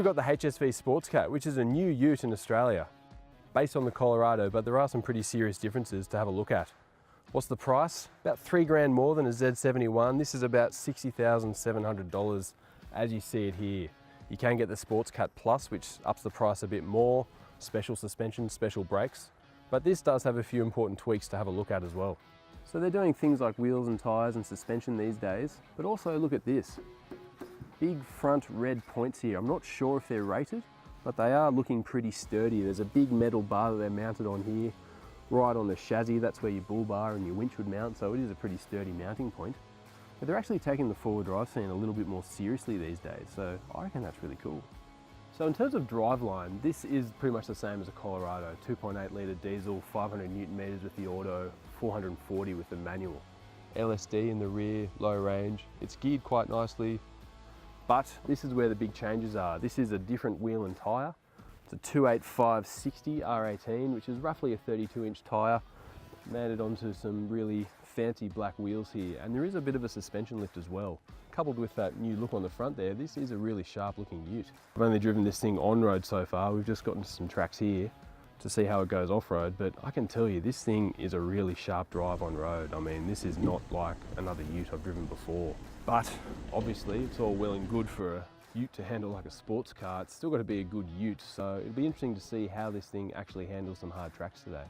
we've got the HSV SportsCat, which is a new ute in Australia, based on the Colorado, but there are some pretty serious differences to have a look at. What's the price? About $3 more than a Z71. This is about $60,700 as you see it here. You can get the SportsCat Plus, which ups the price a bit more, special suspension, special brakes, but this does have a few important tweaks to have a look at as well. So they're doing things like wheels and tyres and suspension these days, but also look at this. Big front red points here. I'm not sure if they're rated, but they are looking pretty sturdy. There's a big metal bar that they're mounted on here, right on the chassis. That's where your bull bar and your winch would mount, so it is a pretty sturdy mounting point. But they're actually taking the four-wheel drive scene a little bit more seriously these days, so I reckon that's really cool. So in terms of driveline, this is pretty much the same as a Colorado. 2.8 litre diesel, 500 Newton meters with the auto, 440 with the manual. LSD in the rear, low range. It's geared quite nicely. But this is where the big changes are. This is a different wheel and tyre. It's a 285/60 R18, which is roughly a 32-inch tyre, mounted onto some really fancy black wheels here. And there is a bit of a suspension lift as well. Coupled with that new look on the front there, this is a really sharp looking ute. I've only driven this thing on-road so far. We've just gotten to some tracks here to see how it goes off-road, but I can tell you this thing is a really sharp drive on road. I mean, this is not like another ute I've driven before. But obviously it's all well and good for a ute to handle like a sports car. It's still got to be a good ute, so it'll be interesting to see how this thing actually handles some hard tracks today.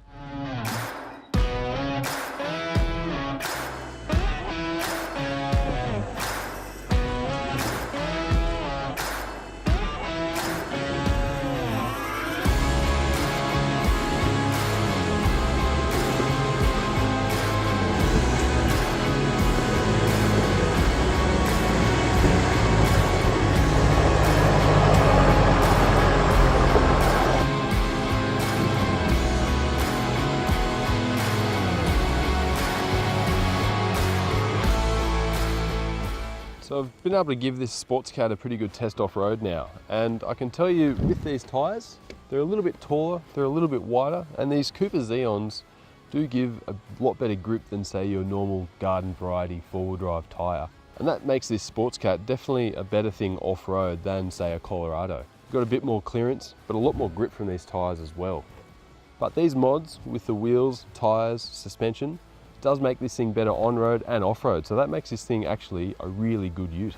So I've been able to give this SportsCat a pretty good test off-road now, and I can tell you with these tyres, they're a little bit taller, they're a little bit wider, and these Cooper Xeons do give a lot better grip than say your normal garden variety four-wheel drive tyre. And that makes this SportsCat definitely a better thing off-road than say a Colorado. You've got a bit more clearance, but a lot more grip from these tyres as well. But these mods with the wheels, tyres, suspension, does make this thing better on-road and off-road, so that makes this thing actually a really good ute.